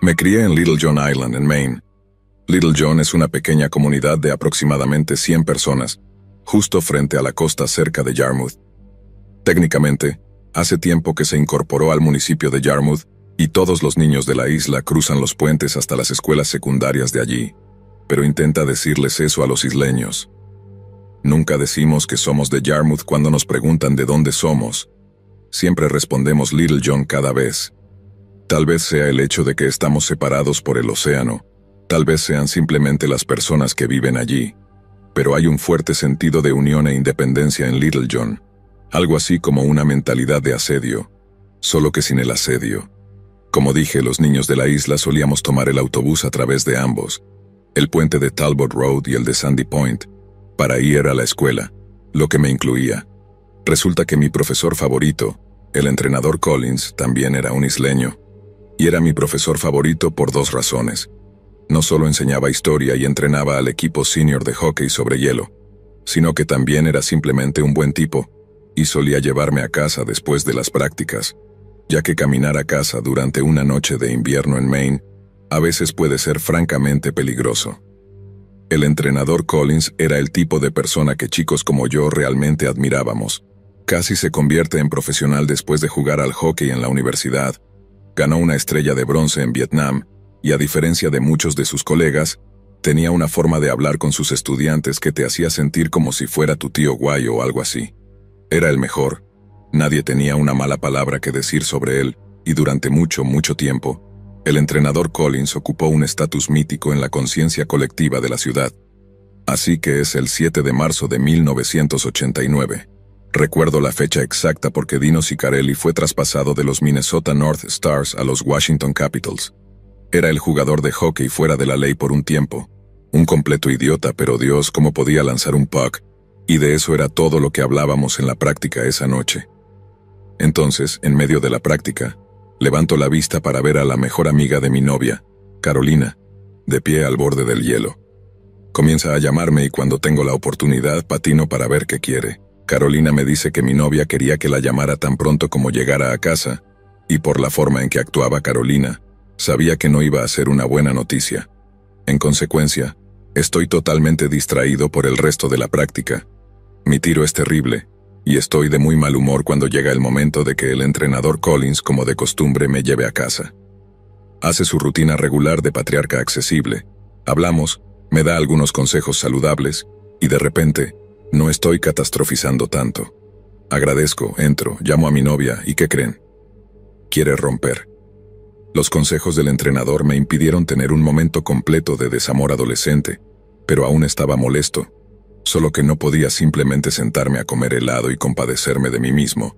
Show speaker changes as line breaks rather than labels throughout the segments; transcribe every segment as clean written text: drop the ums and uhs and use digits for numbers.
Me crié en Little John Island, en Maine. Little John es una pequeña comunidad de aproximadamente 100 personas, justo frente a la costa cerca de Yarmouth. Técnicamente, hace tiempo que se incorporó al municipio de Yarmouth y todos los niños de la isla cruzan los puentes hasta las escuelas secundarias de allí, pero intenta decirles eso a los isleños. Nunca decimos que somos de Yarmouth cuando nos preguntan de dónde somos. Siempre respondemos Little John cada vez. Tal vez sea el hecho de que estamos separados por el océano, tal vez sean simplemente las personas que viven allí, pero hay un fuerte sentido de unión e independencia en Little John, algo así como una mentalidad de asedio, solo que sin el asedio. Como dije, los niños de la isla solíamos tomar el autobús a través de ambos, el puente de Talbot Road y el de Sandy Point, para ir a la escuela, lo que me incluía. Resulta que mi profesor favorito, el entrenador Collins, también era un isleño, y era mi profesor favorito por dos razones. No solo enseñaba historia y entrenaba al equipo senior de hockey sobre hielo, sino que también era simplemente un buen tipo, y solía llevarme a casa después de las prácticas, ya que caminar a casa durante una noche de invierno en Maine a veces puede ser francamente peligroso. El entrenador Collins era el tipo de persona que chicos como yo realmente admirábamos. Casi se convierte en profesional después de jugar al hockey en la universidad. Ganó una estrella de bronce en Vietnam, y a diferencia de muchos de sus colegas, tenía una forma de hablar con sus estudiantes que te hacía sentir como si fuera tu tío guay o algo así. Era el mejor. Nadie tenía una mala palabra que decir sobre él, y durante mucho tiempo, el entrenador Collins ocupó un estatus mítico en la conciencia colectiva de la ciudad. Así que es el 7 de marzo de 1989. Recuerdo la fecha exacta porque Dino Ciccarelli fue traspasado de los Minnesota North Stars a los Washington Capitals. Era el jugador de hockey fuera de la ley por un tiempo. Un completo idiota, pero Dios, cómo podía lanzar un puck. Y de eso era todo lo que hablábamos en la práctica esa noche. Entonces, en medio de la práctica, levanto la vista para ver a la mejor amiga de mi novia, Carolina, de pie al borde del hielo. Comienza a llamarme y cuando tengo la oportunidad patino para ver qué quiere. Carolina me dice que mi novia quería que la llamara tan pronto como llegara a casa, y por la forma en que actuaba Carolina, sabía que no iba a ser una buena noticia. En consecuencia, estoy totalmente distraído por el resto de la práctica. Mi tiro es terrible, y estoy de muy mal humor cuando llega el momento de que el entrenador Collins, como de costumbre, me lleve a casa. Hace su rutina regular de patriarca accesible. Hablamos, me da algunos consejos saludables, y de repente, no estoy catastrofizando tanto. Agradezco, entro, llamo a mi novia, ¿y qué creen? Quiere romper. Los consejos del entrenador me impidieron tener un momento completo de desamor adolescente, pero aún estaba molesto, solo que no podía simplemente sentarme a comer helado y compadecerme de mí mismo.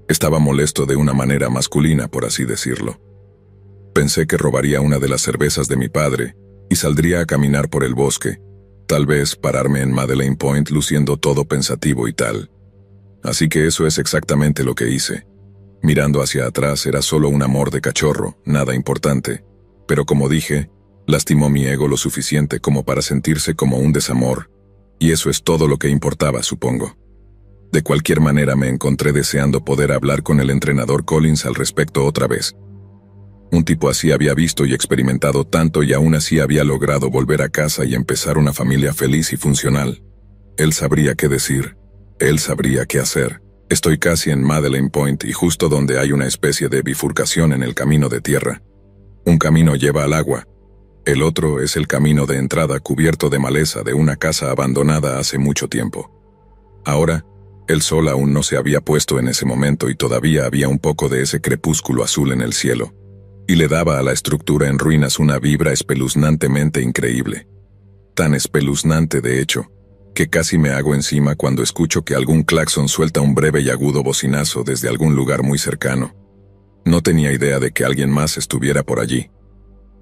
Estaba molesto de una manera masculina, por así decirlo. Pensé que robaría una de las cervezas de mi padre y saldría a caminar por el bosque, tal vez pararme en Madeleine Point luciendo todo pensativo y tal. Así que eso es exactamente lo que hice. Mirando hacia atrás era solo un amor de cachorro, nada importante, pero como dije, lastimó mi ego lo suficiente como para sentirse como un desamor, y eso es todo lo que importaba, supongo. De cualquier manera me encontré deseando poder hablar con el entrenador Collins al respecto otra vez. Un tipo así había visto y experimentado tanto y aún así había logrado volver a casa y empezar una familia feliz y funcional. Él sabría qué decir. Él sabría qué hacer. Estoy casi en Madeleine Point y justo donde hay una especie de bifurcación en el camino de tierra. Un camino lleva al agua. El otro es el camino de entrada cubierto de maleza de una casa abandonada hace mucho tiempo. Ahora, el sol aún no se había puesto en ese momento y todavía había un poco de ese crepúsculo azul en el cielo, y le daba a la estructura en ruinas una vibra espeluznantemente increíble. Tan espeluznante, de hecho, que casi me hago encima cuando escucho que algún claxon suelta un breve y agudo bocinazo desde algún lugar muy cercano. No tenía idea de que alguien más estuviera por allí.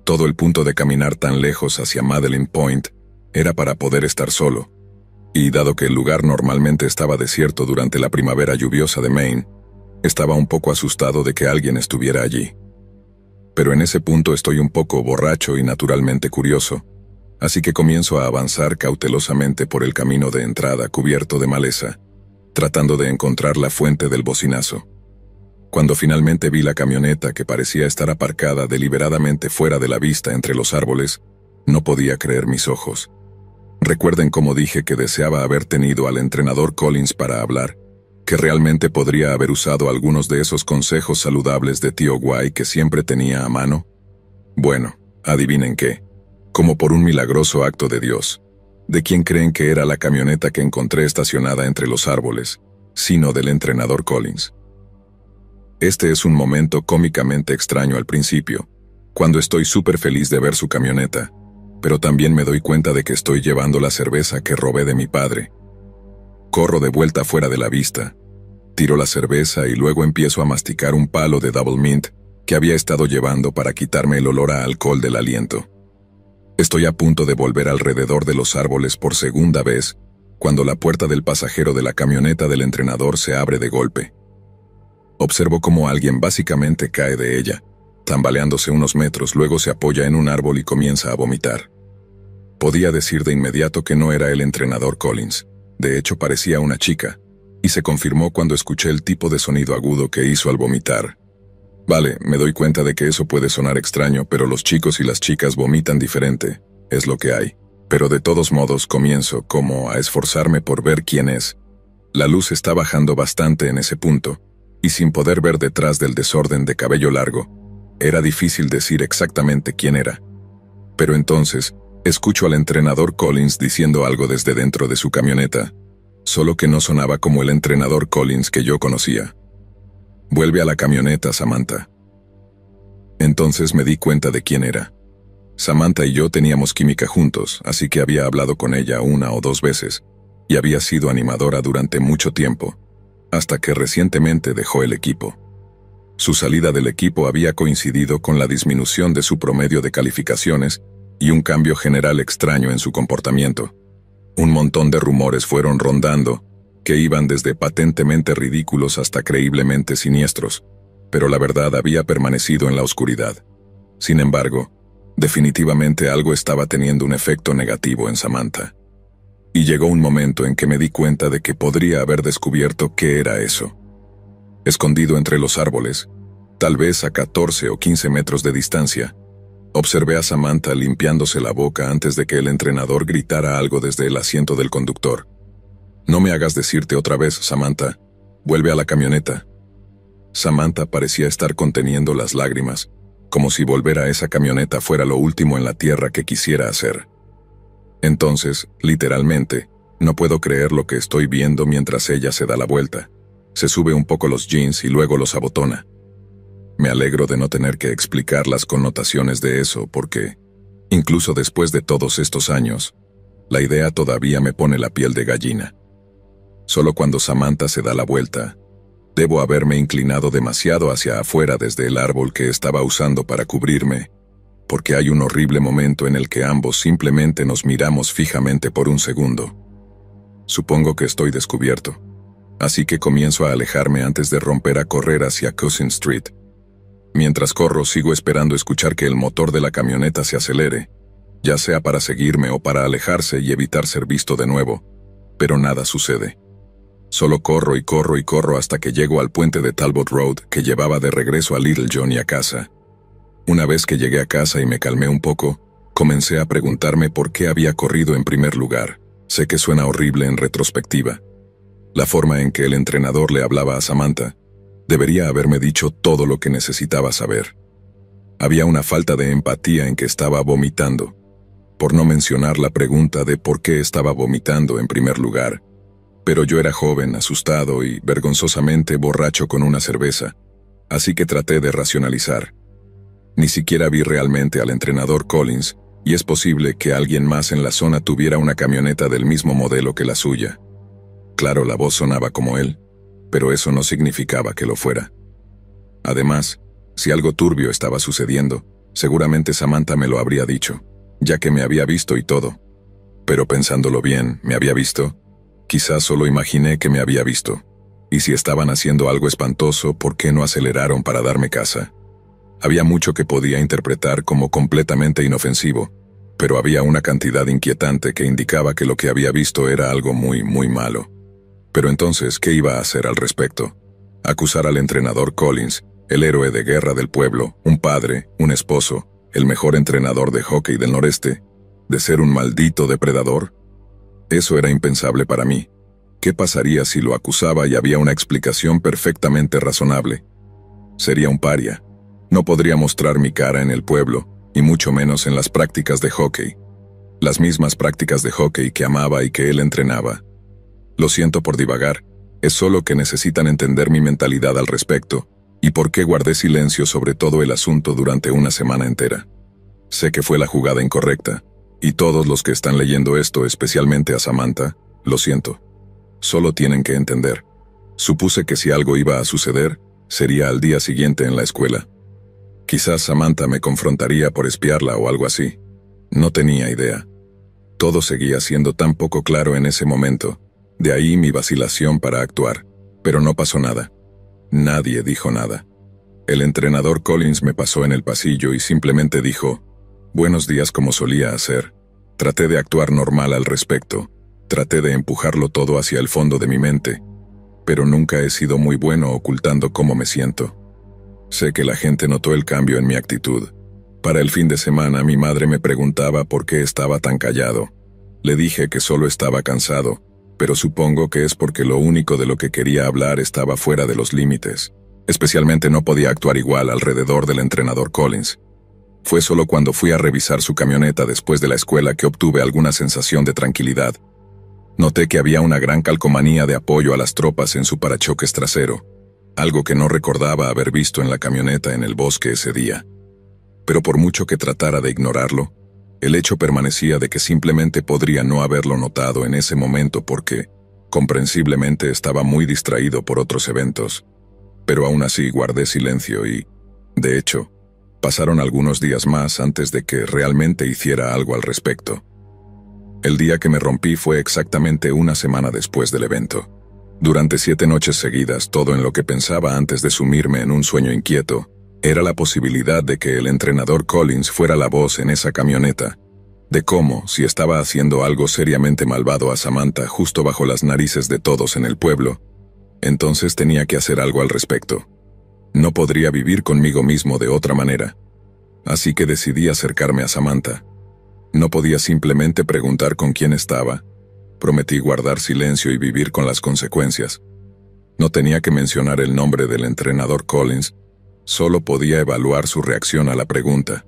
Todo el punto de caminar tan lejos hacia Madeleine Point era para poder estar solo, y dado que el lugar normalmente estaba desierto durante la primavera lluviosa de Maine, estaba un poco asustado de que alguien estuviera allí. Pero en ese punto estoy un poco borracho y naturalmente curioso, así que comienzo a avanzar cautelosamente por el camino de entrada cubierto de maleza, tratando de encontrar la fuente del bocinazo. Cuando finalmente vi la camioneta que parecía estar aparcada deliberadamente fuera de la vista entre los árboles, no podía creer mis ojos. Recuerden cómo dije que deseaba haber tenido al entrenador Collins para hablar, que realmente podría haber usado algunos de esos consejos saludables de tío Guay que siempre tenía a mano. Bueno, adivinen qué. Como por un milagroso acto de Dios. ¿De quién creen que era la camioneta que encontré estacionada entre los árboles? Sino del entrenador Collins. Este es un momento cómicamente extraño al principio, cuando estoy súper feliz de ver su camioneta, pero también me doy cuenta de que estoy llevando la cerveza que robé de mi padre. Corro de vuelta fuera de la vista, tiro la cerveza y luego empiezo a masticar un palo de Double Mint que había estado llevando para quitarme el olor a alcohol del aliento. Estoy a punto de volver alrededor de los árboles por segunda vez, cuando la puerta del pasajero de la camioneta del entrenador se abre de golpe. Observo cómo alguien básicamente cae de ella, tambaleándose unos metros, luego se apoya en un árbol y comienza a vomitar. Podía decir de inmediato que no era el entrenador Collins, de hecho parecía una chica, y se confirmó cuando escuché el tipo de sonido agudo que hizo al vomitar. Vale, me doy cuenta de que eso puede sonar extraño, pero los chicos y las chicas vomitan diferente, es lo que hay. Pero de todos modos comienzo como a esforzarme por ver quién es. La luz está bajando bastante en ese punto, y sin poder ver detrás del desorden de cabello largo, era difícil decir exactamente quién era. Pero entonces, escucho al entrenador Collins diciendo algo desde dentro de su camioneta, solo que no sonaba como el entrenador Collins que yo conocía. Vuelve a la camioneta, Samantha. Entonces me di cuenta de quién era. Samantha y yo teníamos química juntos, así que había hablado con ella 1 o 2 veces, y había sido animadora durante mucho tiempo, hasta que recientemente dejó el equipo. Su salida del equipo había coincidido con la disminución de su promedio de calificaciones y un cambio general extraño en su comportamiento. Un montón de rumores fueron rondando, que iban desde patentemente ridículos hasta creíblemente siniestros, pero la verdad había permanecido en la oscuridad. Sin embargo, definitivamente algo estaba teniendo un efecto negativo en Samantha. Y llegó un momento en que me di cuenta de que podría haber descubierto qué era eso. Escondido entre los árboles, tal vez a 14 o 15 metros de distancia, observé a Samantha limpiándose la boca antes de que el entrenador gritara algo desde el asiento del conductor. «No me hagas decirte otra vez, Samantha. Vuelve a la camioneta». Samantha parecía estar conteniendo las lágrimas, como si volver a esa camioneta fuera lo último en la tierra que quisiera hacer. Entonces, literalmente, no puedo creer lo que estoy viendo mientras ella se da la vuelta. Se sube un poco los jeans y luego los abotona. Me alegro de no tener que explicar las connotaciones de eso porque, incluso después de todos estos años, la idea todavía me pone la piel de gallina. Solo cuando Samantha se da la vuelta, debo haberme inclinado demasiado hacia afuera desde el árbol que estaba usando para cubrirme, porque hay un horrible momento en el que ambos simplemente nos miramos fijamente por un segundo. Supongo que estoy descubierto, así que comienzo a alejarme antes de romper a correr hacia Cousin Street. Mientras corro, sigo esperando escuchar que el motor de la camioneta se acelere, ya sea para seguirme o para alejarse y evitar ser visto de nuevo, pero nada sucede. Solo corro y corro y corro hasta que llego al puente de Talbot Road que llevaba de regreso a Little John y a casa. Una vez que llegué a casa y me calmé un poco, comencé a preguntarme por qué había corrido en primer lugar. Sé que suena horrible en retrospectiva. La forma en que el entrenador le hablaba a Samantha debería haberme dicho todo lo que necesitaba saber. Había una falta de empatía en que estaba vomitando, por no mencionar la pregunta de por qué estaba vomitando en primer lugar. Pero yo era joven, asustado y vergonzosamente borracho con una cerveza, así que traté de racionalizar. Ni siquiera vi realmente al entrenador Collins, y es posible que alguien más en la zona tuviera una camioneta del mismo modelo que la suya. Claro, la voz sonaba como él, pero eso no significaba que lo fuera. Además, si algo turbio estaba sucediendo, seguramente Samantha me lo habría dicho, ya que me había visto y todo. Pero pensándolo bien, ¿me había visto? Quizás solo imaginé que me había visto. Y si estaban haciendo algo espantoso, ¿por qué no aceleraron para darme caza? Había mucho que podía interpretar como completamente inofensivo, pero había una cantidad inquietante que indicaba que lo que había visto era algo muy, muy malo. Pero entonces, ¿qué iba a hacer al respecto? Acusar al entrenador Collins, el héroe de guerra del pueblo, un padre, un esposo, el mejor entrenador de hockey del noreste, de ser un maldito depredador. Eso era impensable para mí. ¿Qué pasaría si lo acusaba y había una explicación perfectamente razonable? Sería un paria. No podría mostrar mi cara en el pueblo, y mucho menos en las prácticas de hockey. Las mismas prácticas de hockey que amaba y que él entrenaba. Lo siento por divagar, es solo que necesitan entender mi mentalidad al respecto, y por qué guardé silencio sobre todo el asunto durante una semana entera. Sé que fue la jugada incorrecta, y todos los que están leyendo esto, especialmente a Samantha, lo siento. Solo tienen que entender. Supuse que si algo iba a suceder, sería al día siguiente en la escuela. Quizás Samantha me confrontaría por espiarla o algo así. No tenía idea. Todo seguía siendo tan poco claro en ese momento, de ahí mi vacilación para actuar, pero no pasó nada. Nadie dijo nada. El entrenador Collins me pasó en el pasillo y simplemente dijo, «Buenos días», como solía hacer. Traté de actuar normal al respecto. Traté de empujarlo todo hacia el fondo de mi mente, pero nunca he sido muy bueno ocultando cómo me siento. Sé que la gente notó el cambio en mi actitud. Para el fin de semana mi madre me preguntaba por qué estaba tan callado. Le dije que solo estaba cansado, pero supongo que es porque lo único de lo que quería hablar estaba fuera de los límites. Especialmente no podía actuar igual alrededor del entrenador Collins. Fue solo cuando fui a revisar su camioneta después de la escuela que obtuve alguna sensación de tranquilidad. Noté que había una gran calcomanía de apoyo a las tropas en su parachoques trasero, algo que no recordaba haber visto en la camioneta en el bosque ese día. Pero por mucho que tratara de ignorarlo, el hecho permanecía de que simplemente podría no haberlo notado en ese momento porque, comprensiblemente, estaba muy distraído por otros eventos. Pero aún así guardé silencio y, de hecho, pasaron algunos días más antes de que realmente hiciera algo al respecto. El día que me rompí fue exactamente una semana después del evento. Durante 7 noches seguidas, todo en lo que pensaba antes de sumirme en un sueño inquieto, era la posibilidad de que el entrenador Collins fuera la voz en esa camioneta, de cómo, si estaba haciendo algo seriamente malvado a Samantha justo bajo las narices de todos en el pueblo, entonces tenía que hacer algo al respecto. No podría vivir conmigo mismo de otra manera. Así que decidí acercarme a Samantha. No podía simplemente preguntar con quién estaba. Prometí guardar silencio y vivir con las consecuencias. No tenía que mencionar el nombre del entrenador Collins, solo podía evaluar su reacción a la pregunta.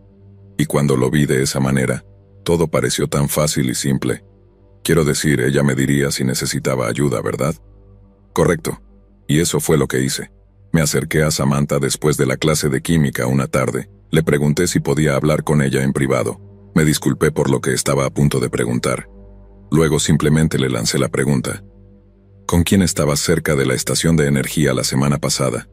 Y cuando lo vi de esa manera, todo pareció tan fácil y simple. Quiero decir, ella me diría si necesitaba ayuda, ¿verdad? Correcto. Y eso fue lo que hice. Me acerqué a Samantha después de la clase de química una tarde. Le pregunté si podía hablar con ella en privado. Me disculpé por lo que estaba a punto de preguntar. Luego simplemente le lancé la pregunta. ¿Con quién estabas cerca de la estación de energía la semana pasada?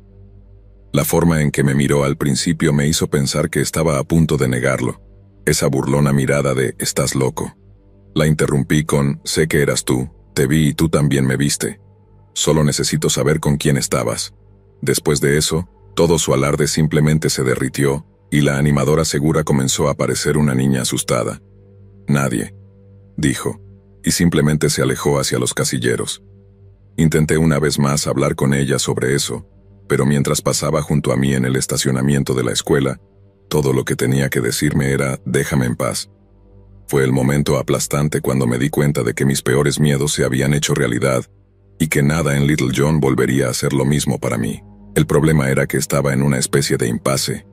La forma en que me miró al principio me hizo pensar que estaba a punto de negarlo. Esa burlona mirada de «estás loco». La interrumpí con «sé que eras tú, te vi y tú también me viste. Solo necesito saber con quién estabas». Después de eso, todo su alarde simplemente se derritió, y la animadora segura comenzó a parecer una niña asustada. «Nadie», dijo, y simplemente se alejó hacia los casilleros. Intenté una vez más hablar con ella sobre eso, pero mientras pasaba junto a mí en el estacionamiento de la escuela, todo lo que tenía que decirme era «déjame en paz». Fue el momento aplastante cuando me di cuenta de que mis peores miedos se habían hecho realidad, y que nada en Little John volvería a ser lo mismo para mí. El problema era que estaba en una especie de impasse.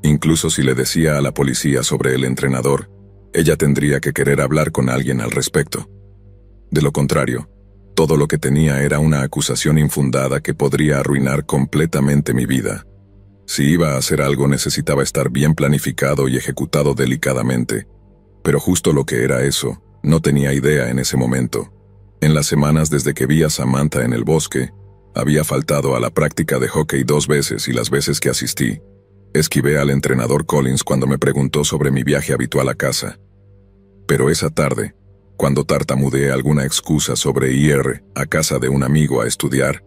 Incluso si le decía a la policía sobre el entrenador, ella tendría que querer hablar con alguien al respecto. De lo contrario, todo lo que tenía era una acusación infundada que podría arruinar completamente mi vida. Si iba a hacer algo necesitaba estar bien planificado y ejecutado delicadamente, pero justo lo que era eso, no tenía idea en ese momento. En las semanas desde que vi a Samantha en el bosque, había faltado a la práctica de hockey 2 veces y las veces que asistí, esquivé al entrenador Collins cuando me preguntó sobre mi viaje habitual a casa. Pero esa tarde, cuando tartamudeé alguna excusa sobre ir a casa de un amigo a estudiar,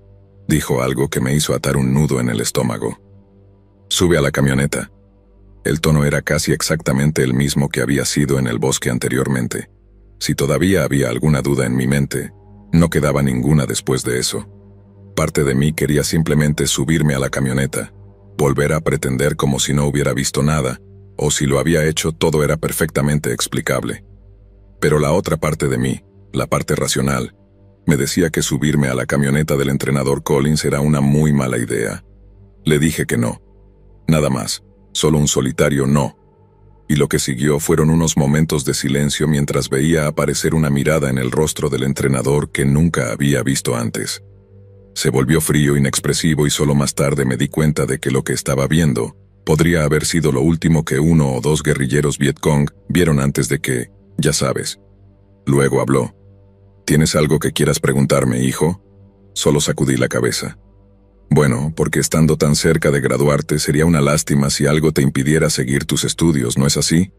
dijo algo que me hizo atar un nudo en el estómago. «Sube a la camioneta». El tono era casi exactamente el mismo que había sido en el bosque anteriormente. Si todavía había alguna duda en mi mente, no quedaba ninguna después de eso. Parte de mí quería simplemente subirme a la camioneta, volver a pretender como si no hubiera visto nada, o si lo había hecho todo era perfectamente explicable. Pero la otra parte de mí, la parte racional, me decía que subirme a la camioneta del entrenador Collins era una muy mala idea. Le dije que no. Nada más, solo un solitario no. Y lo que siguió fueron unos momentos de silencio mientras veía aparecer una mirada en el rostro del entrenador que nunca había visto antes. Se volvió frío, inexpresivo y solo más tarde me di cuenta de que lo que estaba viendo podría haber sido lo último que 1 o 2 guerrilleros Vietcong vieron antes de que, ya sabes. Luego habló. ¿Tienes algo que quieras preguntarme, hijo? Solo sacudí la cabeza. Bueno, porque estando tan cerca de graduarte sería una lástima si algo te impidiera seguir tus estudios, ¿no es así?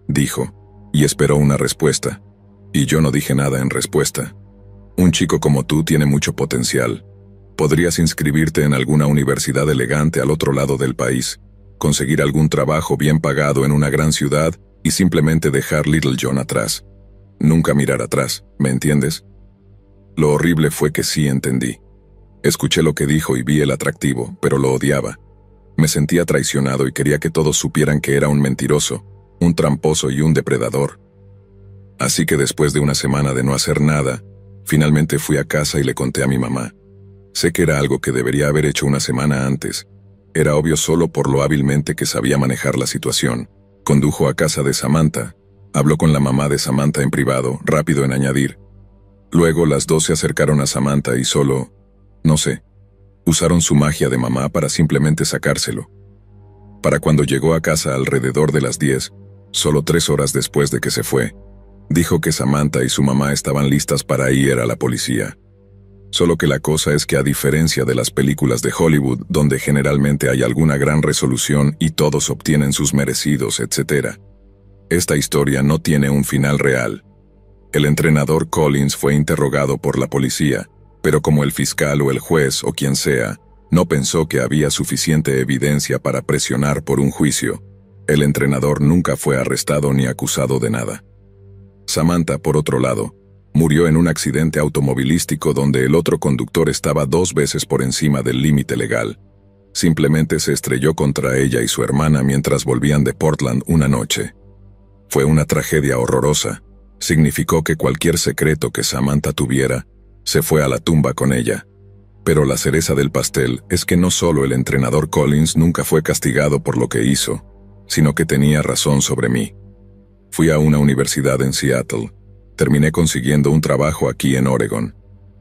Dijo, y esperó una respuesta. Y yo no dije nada en respuesta. Un chico como tú tiene mucho potencial. Podrías inscribirte en alguna universidad elegante al otro lado del país, conseguir algún trabajo bien pagado en una gran ciudad y simplemente dejar Little John atrás. Nunca mirar atrás, ¿me entiendes? Lo horrible fue que sí entendí. Escuché lo que dijo y vi el atractivo, pero lo odiaba. Me sentía traicionado y quería que todos supieran que era un mentiroso, un tramposo y un depredador. Así que después de una semana de no hacer nada, finalmente fui a casa y le conté a mi mamá. Sé que era algo que debería haber hecho una semana antes. Era obvio solo por lo hábilmente que sabía manejar la situación. Condujo a casa de Samantha. Habló con la mamá de Samantha en privado, rápido en añadir. Luego las dos se acercaron a Samantha y solo, no sé, usaron su magia de mamá para simplemente sacárselo. Para cuando llegó a casa alrededor de las 10, solo 3 horas después de que se fue, dijo que Samantha y su mamá estaban listas para ir a la policía. Solo que la cosa es que a diferencia de las películas de Hollywood, donde generalmente hay alguna gran resolución y todos obtienen sus merecidos, etc., esta historia no tiene un final real. El entrenador Collins fue interrogado por la policía, pero como el fiscal o el juez o quien sea, no pensó que había suficiente evidencia para presionar por un juicio, el entrenador nunca fue arrestado ni acusado de nada. Samantha, por otro lado, murió en un accidente automovilístico donde el otro conductor estaba 2 veces por encima del límite legal. Simplemente se estrelló contra ella y su hermana mientras volvían de Portland una noche. Fue una tragedia horrorosa. Significó que cualquier secreto que Samantha tuviera, se fue a la tumba con ella. Pero la cereza del pastel es que no solo el entrenador Collins nunca fue castigado por lo que hizo, sino que tenía razón sobre mí. Fui a una universidad en Seattle. Terminé consiguiendo un trabajo aquí en Oregon.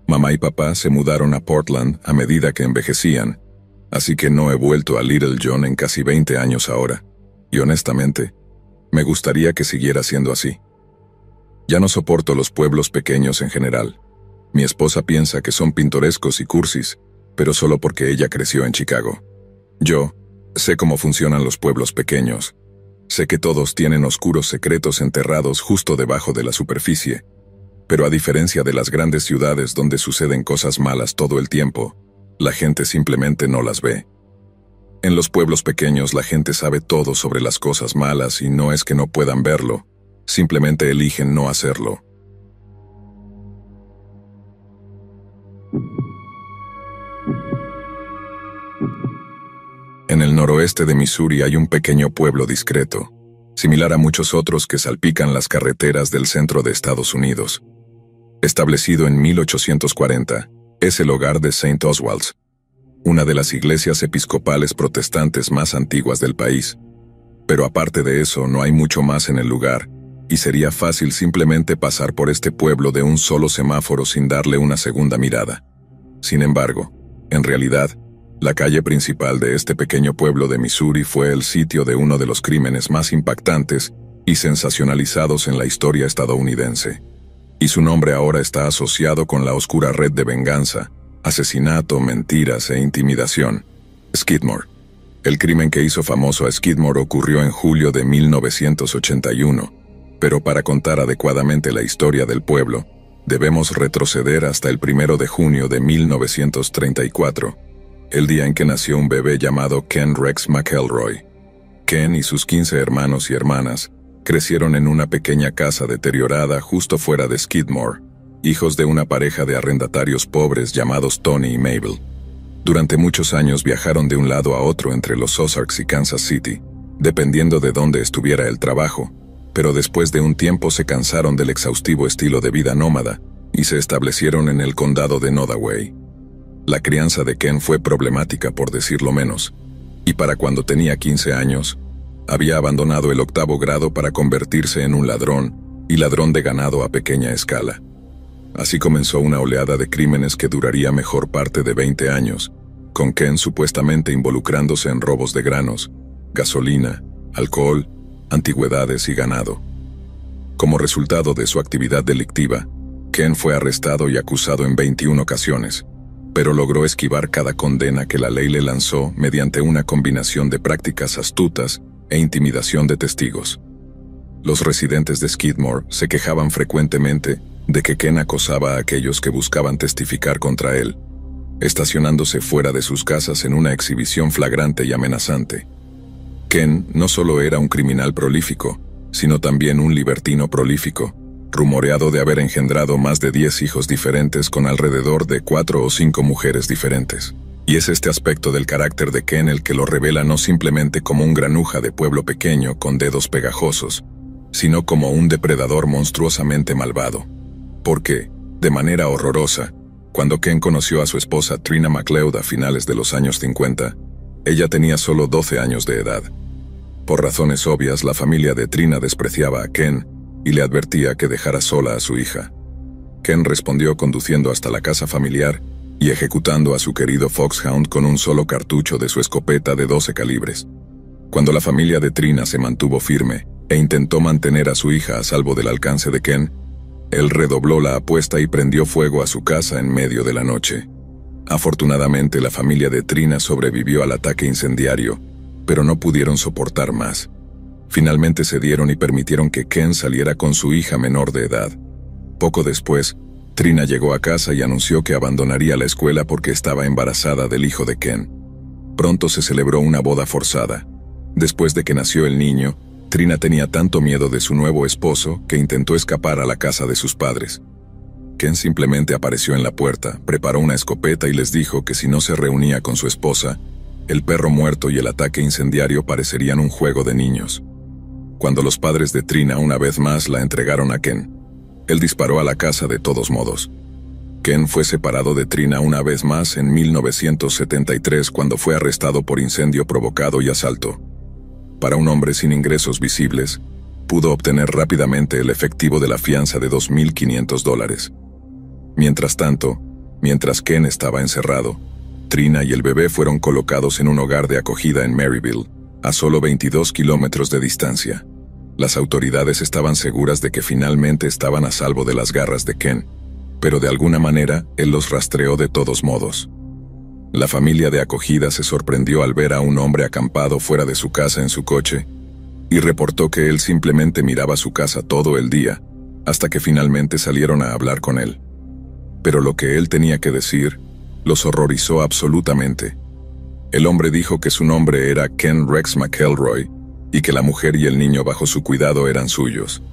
Mamá y papá se mudaron a Portland a medida que envejecían, así que no he vuelto a Little John en casi 20 años ahora. Y honestamente, me gustaría que siguiera siendo así. Ya no soporto los pueblos pequeños en general. Mi esposa piensa que son pintorescos y cursis, pero solo porque ella creció en Chicago. Yo sé cómo funcionan los pueblos pequeños. Sé que todos tienen oscuros secretos enterrados justo debajo de la superficie. Pero a diferencia de las grandes ciudades donde suceden cosas malas todo el tiempo, la gente simplemente no las ve. En los pueblos pequeños la gente sabe todo sobre las cosas malas y no es que no puedan verlo, simplemente eligen no hacerlo. En el noroeste de Missouri hay un pequeño pueblo discreto, similar a muchos otros que salpican las carreteras del centro de Estados Unidos. Establecido en 1840, es el hogar de St. Oswald's, una de las iglesias episcopales protestantes más antiguas del país. Pero aparte de eso, no hay mucho más en el lugar, y sería fácil simplemente pasar por este pueblo de un solo semáforo sin darle una segunda mirada. Sin embargo, en realidad, la calle principal de este pequeño pueblo de Missouri fue el sitio de uno de los crímenes más impactantes y sensacionalizados en la historia estadounidense. Y su nombre ahora está asociado con la oscura red de venganza, asesinato, mentiras e intimidación. Skidmore. El crimen que hizo famoso a Skidmore ocurrió en julio de 1981, pero para contar adecuadamente la historia del pueblo, debemos retroceder hasta el 1 de junio de 1934, el día en que nació un bebé llamado Ken Rex McElroy. Ken y sus 15 hermanos y hermanas crecieron en una pequeña casa deteriorada justo fuera de Skidmore, hijos de una pareja de arrendatarios pobres llamados Tony y Mabel. Durante muchos años viajaron de un lado a otro entre los Ozarks y Kansas City, dependiendo de dónde estuviera el trabajo, pero después de un tiempo se cansaron del exhaustivo estilo de vida nómada y se establecieron en el condado de Nodaway. La crianza de Ken fue problemática, por decirlo menos, y para cuando tenía 15 años, había abandonado el 8º grado para convertirse en un ladrón y ladrón de ganado a pequeña escala. Así comenzó una oleada de crímenes que duraría mejor parte de 20 años, con Ken supuestamente involucrándose en robos de granos, gasolina, alcohol, antigüedades y ganado. Como resultado de su actividad delictiva, Ken fue arrestado y acusado en 21 ocasiones, pero logró esquivar cada condena que la ley le lanzó mediante una combinación de prácticas astutas e intimidación de testigos. Los residentes de Skidmore se quejaban frecuentemente de que Ken acosaba a aquellos que buscaban testificar contra él, estacionándose fuera de sus casas en una exhibición flagrante y amenazante. Ken no solo era un criminal prolífico, sino también un libertino prolífico, rumoreado de haber engendrado más de 10 hijos diferentes con alrededor de 4 o 5 mujeres diferentes. Y es este aspecto del carácter de Ken el que lo revela no simplemente como un granuja de pueblo pequeño con dedos pegajosos, sino como un depredador monstruosamente malvado. Porque, de manera horrorosa, cuando Ken conoció a su esposa Trina McLeod a finales de los años 50, ella tenía solo 12 años de edad. Por razones obvias, la familia de Trina despreciaba a Ken y le advertía que dejara sola a su hija. Ken respondió conduciendo hasta la casa familiar y ejecutando a su querido Foxhound con un solo cartucho de su escopeta de 12 calibres. Cuando la familia de Trina se mantuvo firme e intentó mantener a su hija a salvo del alcance de Ken, él redobló la apuesta y prendió fuego a su casa en medio de la noche. Afortunadamente, la familia de Trina sobrevivió al ataque incendiario, pero no pudieron soportar más. Finalmente cedieron y permitieron que Ken saliera con su hija menor de edad. Poco después, Trina llegó a casa y anunció que abandonaría la escuela porque estaba embarazada del hijo de Ken. Pronto se celebró una boda forzada. Después de que nació el niño, Trina tenía tanto miedo de su nuevo esposo que intentó escapar a la casa de sus padres. Ken simplemente apareció en la puerta, preparó una escopeta y les dijo que si no se reunía con su esposa, el perro muerto y el ataque incendiario parecerían un juego de niños. Cuando los padres de Trina una vez más la entregaron a Ken, él disparó a la casa de todos modos. Ken fue separado de Trina una vez más en 1973 cuando fue arrestado por incendio provocado y asalto. Para un hombre sin ingresos visibles, pudo obtener rápidamente el efectivo de la fianza de $2,500. Mientras tanto, mientras Ken estaba encerrado, Trina y el bebé fueron colocados en un hogar de acogida en Maryville, a solo 22 kilómetros de distancia. Las autoridades estaban seguras de que finalmente estaban a salvo de las garras de Ken, pero de alguna manera él los rastreó de todos modos. La familia de acogida se sorprendió al ver a un hombre acampado fuera de su casa en su coche, y reportó que él simplemente miraba su casa todo el día, hasta que finalmente salieron a hablar con él. Pero lo que él tenía que decir los horrorizó absolutamente. El hombre dijo que su nombre era Ken Rex McElroy y que la mujer y el niño bajo su cuidado eran suyos.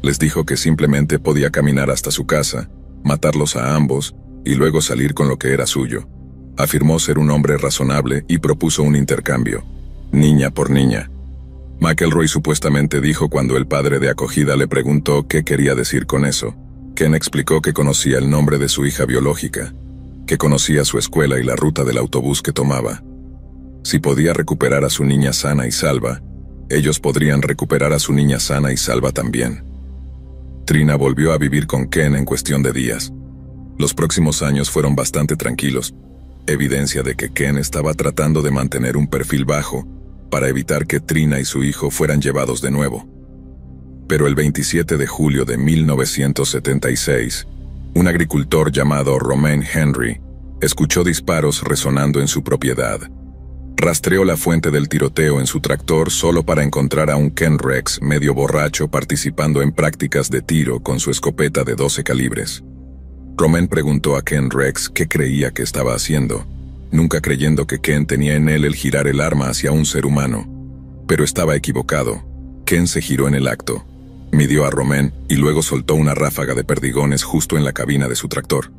Les dijo que simplemente podía caminar hasta su casa, matarlos a ambos y luego salir con lo que era suyo. Afirmó ser un hombre razonable y propuso un intercambio, niña por niña. McElroy supuestamente dijo cuando el padre de acogida le preguntó qué quería decir con eso. Ken explicó que conocía el nombre de su hija biológica, que conocía su escuela y la ruta del autobús que tomaba. Si podía recuperar a su niña sana y salva, ellos podrían recuperar a su niña sana y salva también. Trina volvió a vivir con Ken en cuestión de días. Los próximos años fueron bastante tranquilos, evidencia de que Ken estaba tratando de mantener un perfil bajo para evitar que Trina y su hijo fueran llevados de nuevo. Pero el 27 de julio de 1976, un agricultor llamado Romain Henry escuchó disparos resonando en su propiedad. Rastreó la fuente del tiroteo en su tractor solo para encontrar a un Ken Rex medio borracho participando en prácticas de tiro con su escopeta de 12 calibres. Romain preguntó a Ken Rex qué creía que estaba haciendo, nunca creyendo que Ken tenía en él el girar el arma hacia un ser humano. Pero estaba equivocado. Ken se giró en el acto. Midió a Romain y luego soltó una ráfaga de perdigones justo en la cabina de su tractor.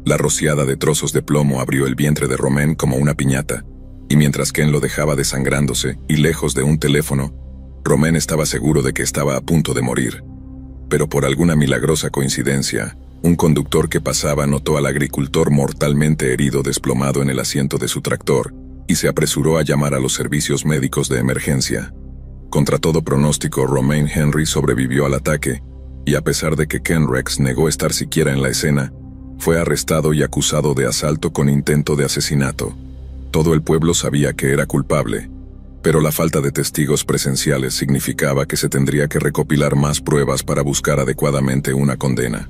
La rociada de trozos de plomo abrió el vientre de Romain como una piñata, y mientras Ken lo dejaba desangrándose y lejos de un teléfono, Romain estaba seguro de que estaba a punto de morir. Pero por alguna milagrosa coincidencia, un conductor que pasaba notó al agricultor mortalmente herido desplomado en el asiento de su tractor y se apresuró a llamar a los servicios médicos de emergencia. Contra todo pronóstico, Romain Henry sobrevivió al ataque, y a pesar de que Ken Rex negó estar siquiera en la escena, fue arrestado y acusado de asalto con intento de asesinato. Todo el pueblo sabía que era culpable, pero la falta de testigos presenciales significaba que se tendría que recopilar más pruebas para buscar adecuadamente una condena.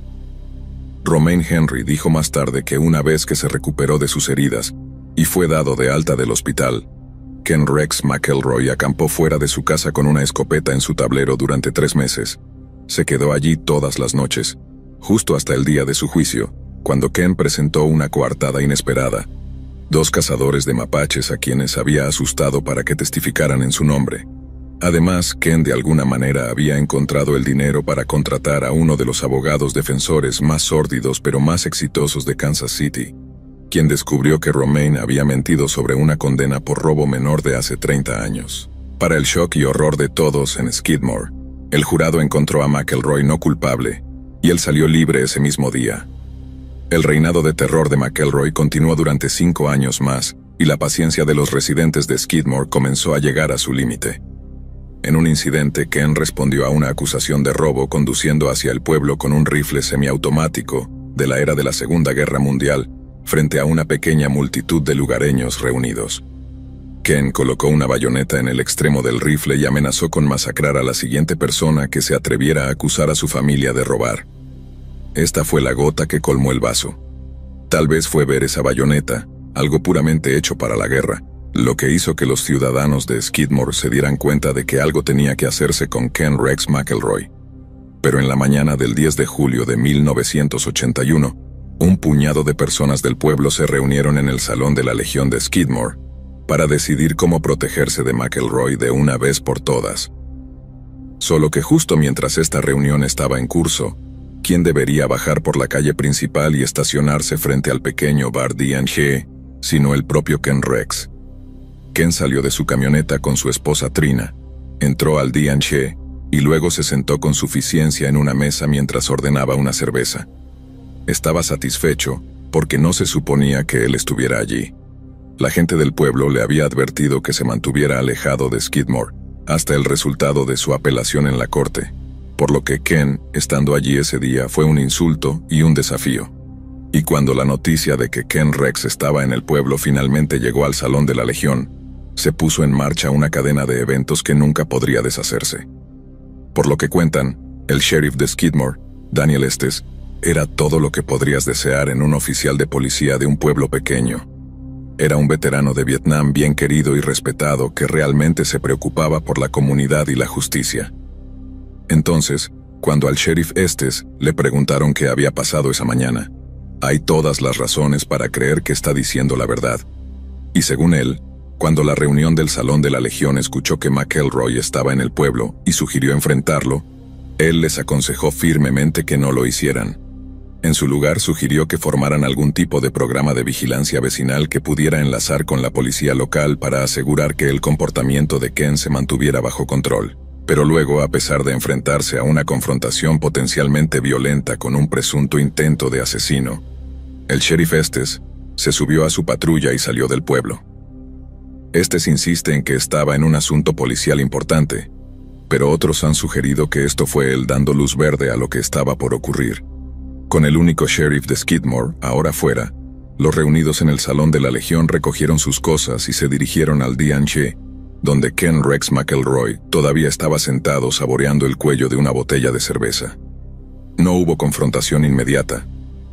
Romain Henry dijo más tarde que una vez que se recuperó de sus heridas y fue dado de alta del hospital, Ken Rex McElroy acampó fuera de su casa con una escopeta en su tablero durante 3 meses. Se quedó allí todas las noches, justo hasta el día de su juicio, cuando Ken presentó una coartada inesperada. 2 cazadores de mapaches a quienes había asustado para que testificaran en su nombre. Además, Ken de alguna manera había encontrado el dinero para contratar a uno de los abogados defensores más sórdidos pero más exitosos de Kansas City, quien descubrió que Romain había mentido sobre una condena por robo menor de hace 30 años. Para el shock y horror de todos en Skidmore, el jurado encontró a McElroy no culpable, y él salió libre ese mismo día. El reinado de terror de McElroy continuó durante 5 años más, y la paciencia de los residentes de Skidmore comenzó a llegar a su límite. En un incidente, Ken respondió a una acusación de robo conduciendo hacia el pueblo con un rifle semiautomático de la era de la Segunda Guerra Mundial, frente a una pequeña multitud de lugareños reunidos. Ken colocó una bayoneta en el extremo del rifle y amenazó con masacrar a la siguiente persona que se atreviera a acusar a su familia de robar. Esta fue la gota que colmó el vaso. Tal vez fue ver esa bayoneta, algo puramente hecho para la guerra, lo que hizo que los ciudadanos de Skidmore se dieran cuenta de que algo tenía que hacerse con Ken Rex McElroy. Pero en la mañana del 10 de julio de 1981, un puñado de personas del pueblo se reunieron en el salón de la Legión de Skidmore para decidir cómo protegerse de McElroy de una vez por todas. Solo que justo mientras esta reunión estaba en curso, ¿quién debería bajar por la calle principal y estacionarse frente al pequeño bar D&G, sino el propio Ken Rex? Ken salió de su camioneta con su esposa Trina, entró al D&G y luego se sentó con suficiencia en una mesa mientras ordenaba una cerveza. Estaba satisfecho porque no se suponía que él estuviera allí. La gente del pueblo le había advertido que se mantuviera alejado de Skidmore hasta el resultado de su apelación en la corte, por lo que Ken, estando allí ese día, fue un insulto y un desafío. Y cuando la noticia de que Ken Rex estaba en el pueblo finalmente llegó al Salón de la Legión, se puso en marcha una cadena de eventos que nunca podría deshacerse. Por lo que cuentan, el sheriff de Skidmore, Daniel Estes, era todo lo que podrías desear en un oficial de policía de un pueblo pequeño. Era un veterano de Vietnam bien querido y respetado que realmente se preocupaba por la comunidad y la justicia. Entonces, cuando al sheriff Estes le preguntaron qué había pasado esa mañana, hay todas las razones para creer que está diciendo la verdad. Y según él, cuando la reunión del Salón de la Legión escuchó que McElroy estaba en el pueblo y sugirió enfrentarlo, él les aconsejó firmemente que no lo hicieran. En su lugar sugirió que formaran algún tipo de programa de vigilancia vecinal que pudiera enlazar con la policía local para asegurar que el comportamiento de Ken se mantuviera bajo control. Pero luego, a pesar de enfrentarse a una confrontación potencialmente violenta con un presunto intento de asesino, el sheriff Estes se subió a su patrulla y salió del pueblo. Estes insiste en que estaba en un asunto policial importante, pero otros han sugerido que esto fue él dando luz verde a lo que estaba por ocurrir. Con el único sheriff de Skidmore ahora fuera, los reunidos en el Salón de la Legión recogieron sus cosas y se dirigieron al D&G, donde Ken Rex McElroy todavía estaba sentado saboreando el cuello de una botella de cerveza. No hubo confrontación inmediata.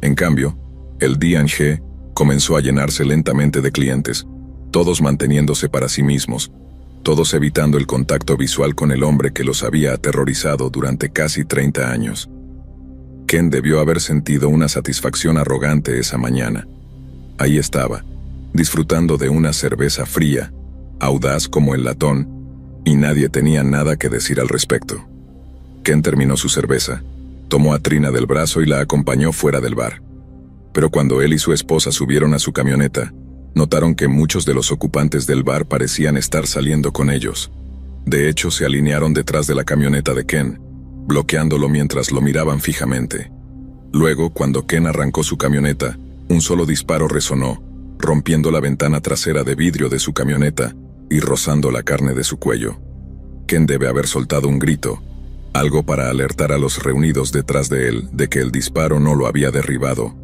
En cambio, el D&G comenzó a llenarse lentamente de clientes, todos manteniéndose para sí mismos, todos evitando el contacto visual con el hombre que los había aterrorizado durante casi 30 años. Ken debió haber sentido una satisfacción arrogante esa mañana. Ahí estaba, disfrutando de una cerveza fría, audaz como el latón, y nadie tenía nada que decir al respecto. Ken terminó su cerveza, tomó a Trina del brazo y la acompañó fuera del bar. Pero cuando él y su esposa subieron a su camioneta, notaron que muchos de los ocupantes del bar parecían estar saliendo con ellos. De hecho, se alinearon detrás de la camioneta de Ken, bloqueándolo mientras lo miraban fijamente. Luego, cuando Ken arrancó su camioneta, un solo disparo resonó, rompiendo la ventana trasera de vidrio de su camioneta y rozando la carne de su cuello. Ken debe haber soltado un grito, algo para alertar a los reunidos detrás de él de que el disparo no lo había derribado,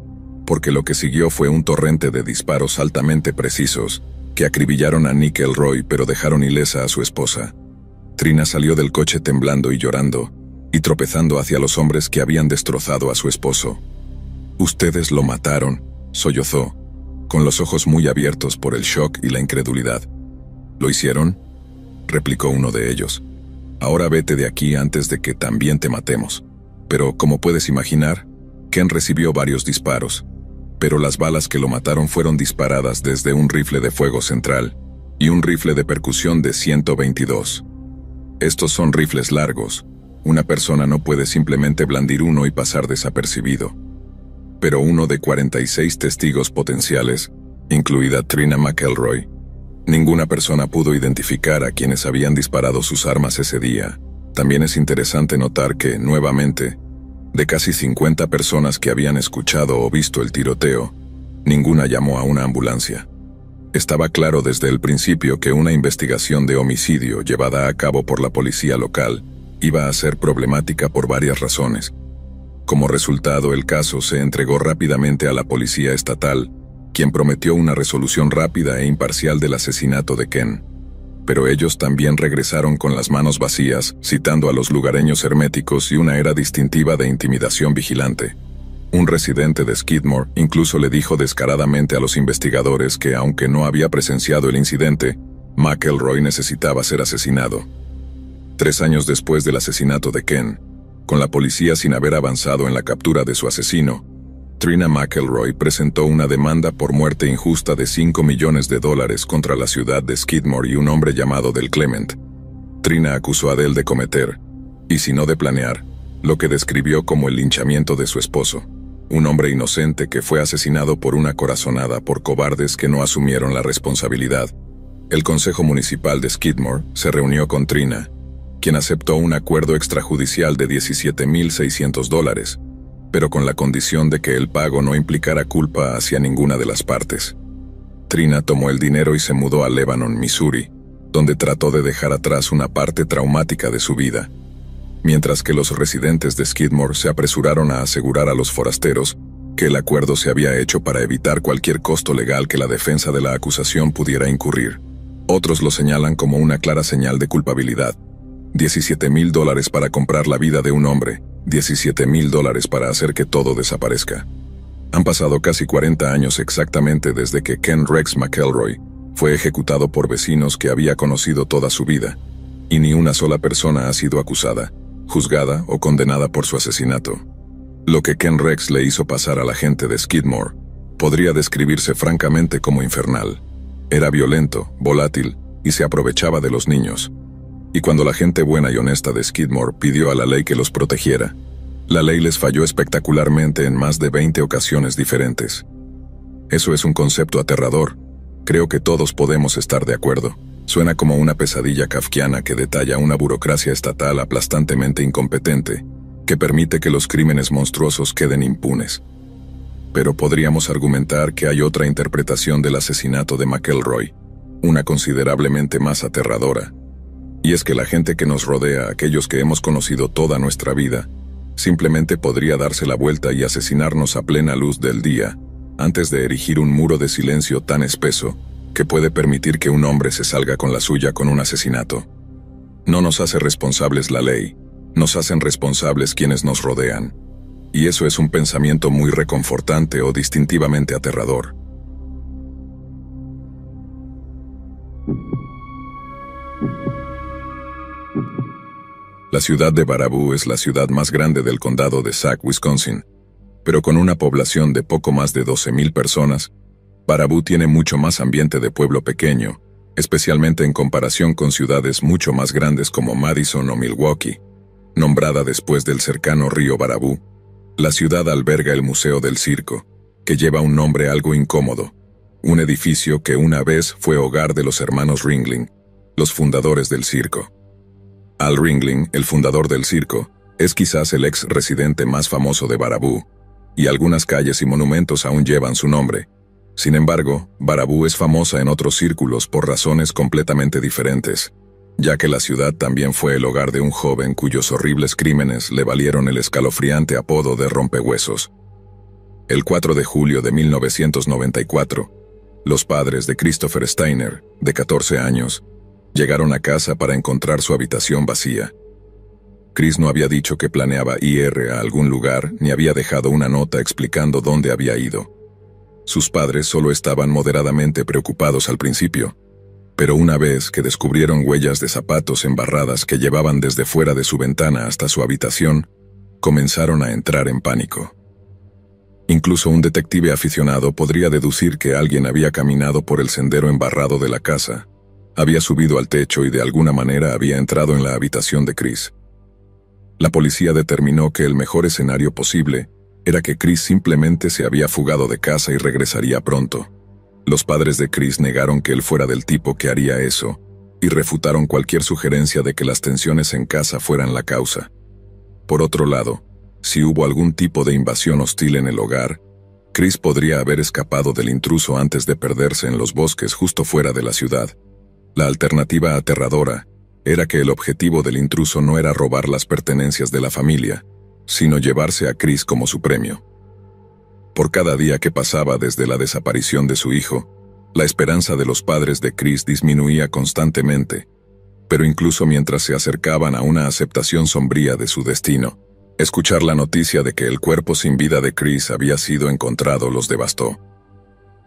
porque lo que siguió fue un torrente de disparos altamente precisos que acribillaron a Nick Elroy pero dejaron ilesa a su esposa. Trina salió del coche temblando y llorando, y tropezando hacia los hombres que habían destrozado a su esposo. «Ustedes lo mataron», sollozó, con los ojos muy abiertos por el shock y la incredulidad. «¿Lo hicieron?», replicó uno de ellos. «Ahora vete de aquí antes de que también te matemos». Pero, como puedes imaginar, Ken recibió varios disparos, pero las balas que lo mataron fueron disparadas desde un rifle de fuego central y un rifle de percusión de 122. Estos son rifles largos. Una persona no puede simplemente blandir uno y pasar desapercibido. Pero uno de 46 testigos potenciales, incluida Trina McElroy, ninguna persona pudo identificar a quienes habían disparado sus armas ese día. También es interesante notar que, nuevamente, de casi 50 personas que habían escuchado o visto el tiroteo, ninguna llamó a una ambulancia. Estaba claro desde el principio que una investigación de homicidio llevada a cabo por la policía local iba a ser problemática por varias razones. Como resultado, el caso se entregó rápidamente a la policía estatal, quien prometió una resolución rápida e imparcial del asesinato de Ken. Pero ellos también regresaron con las manos vacías, citando a los lugareños herméticos y una era distintiva de intimidación vigilante. Un residente de Skidmore incluso le dijo descaradamente a los investigadores que, aunque no había presenciado el incidente, McElroy necesitaba ser asesinado. 3 años después del asesinato de Ken, con la policía sin haber avanzado en la captura de su asesino, Trina McElroy presentó una demanda por muerte injusta de $5 millones contra la ciudad de Skidmore y un hombre llamado Del Clement. Trina acusó a Del de cometer, y si no de planear, lo que describió como el linchamiento de su esposo, un hombre inocente que fue asesinado por una corazonada por cobardes que no asumieron la responsabilidad. El Consejo Municipal de Skidmore se reunió con Trina, quien aceptó un acuerdo extrajudicial de $17,600, pero con la condición de que el pago no implicara culpa hacia ninguna de las partes. Trina tomó el dinero y se mudó a Lebanon, Missouri, donde trató de dejar atrás una parte traumática de su vida, mientras que los residentes de Skidmore se apresuraron a asegurar a los forasteros que el acuerdo se había hecho para evitar cualquier costo legal que la defensa de la acusación pudiera incurrir. Otros lo señalan como una clara señal de culpabilidad. $17,000 para comprar la vida de un hombre, $17,000 para hacer que todo desaparezca. Han pasado casi 40 años exactamente desde que Ken Rex McElroy fue ejecutado por vecinos que había conocido toda su vida, y ni una sola persona ha sido acusada, juzgada o condenada por su asesinato. Lo que Ken Rex le hizo pasar a la gente de Skidmore podría describirse francamente como infernal. Era violento, volátil y se aprovechaba de los niños. Y cuando la gente buena y honesta de Skidmore pidió a la ley que los protegiera, la ley les falló espectacularmente en más de 20 ocasiones diferentes. Eso es un concepto aterrador. Creo que todos podemos estar de acuerdo. Suena como una pesadilla kafkiana que detalla una burocracia estatal aplastantemente incompetente, que permite que los crímenes monstruosos queden impunes. Pero podríamos argumentar que hay otra interpretación del asesinato de McElroy, una considerablemente más aterradora. Y es que la gente que nos rodea, aquellos que hemos conocido toda nuestra vida, simplemente podría darse la vuelta y asesinarnos a plena luz del día, antes de erigir un muro de silencio tan espeso que puede permitir que un hombre se salga con la suya con un asesinato. No nos hace responsables la ley, nos hacen responsables quienes nos rodean. Y eso es un pensamiento muy reconfortante o distintivamente aterrador. La ciudad de Baraboo es la ciudad más grande del condado de Sac, Wisconsin, pero con una población de poco más de 12,000 personas, Baraboo tiene mucho más ambiente de pueblo pequeño, especialmente en comparación con ciudades mucho más grandes como Madison o Milwaukee. Nombrada después del cercano río Baraboo, la ciudad alberga el Museo del Circo, que lleva un nombre algo incómodo, un edificio que una vez fue hogar de los hermanos Ringling, los fundadores del circo. Al Ringling, el fundador del circo, es quizás el ex residente más famoso de Baraboo, y algunas calles y monumentos aún llevan su nombre. Sin embargo, Baraboo es famosa en otros círculos por razones completamente diferentes, ya que la ciudad también fue el hogar de un joven cuyos horribles crímenes le valieron el escalofriante apodo de rompehuesos. El 4 de julio de 1994, los padres de Christopher Steiner, de 14 años, llegaron a casa para encontrar su habitación vacía. Chris no había dicho que planeaba ir a algún lugar ni había dejado una nota explicando dónde había ido. Sus padres solo estaban moderadamente preocupados al principio, pero una vez que descubrieron huellas de zapatos embarradas que llevaban desde fuera de su ventana hasta su habitación, comenzaron a entrar en pánico. Incluso un detective aficionado podría deducir que alguien había caminado por el sendero embarrado de la casa, había subido al techo y de alguna manera había entrado en la habitación de Chris. La policía determinó que el mejor escenario posible era que Chris simplemente se había fugado de casa y regresaría pronto. Los padres de Chris negaron que él fuera del tipo que haría eso, y refutaron cualquier sugerencia de que las tensiones en casa fueran la causa. Por otro lado, si hubo algún tipo de invasión hostil en el hogar, Chris podría haber escapado del intruso antes de perderse en los bosques justo fuera de la ciudad. La alternativa aterradora era que el objetivo del intruso no era robar las pertenencias de la familia, sino llevarse a Chris como su premio. Por cada día que pasaba desde la desaparición de su hijo, la esperanza de los padres de Chris disminuía constantemente, pero incluso mientras se acercaban a una aceptación sombría de su destino, escuchar la noticia de que el cuerpo sin vida de Chris había sido encontrado los devastó.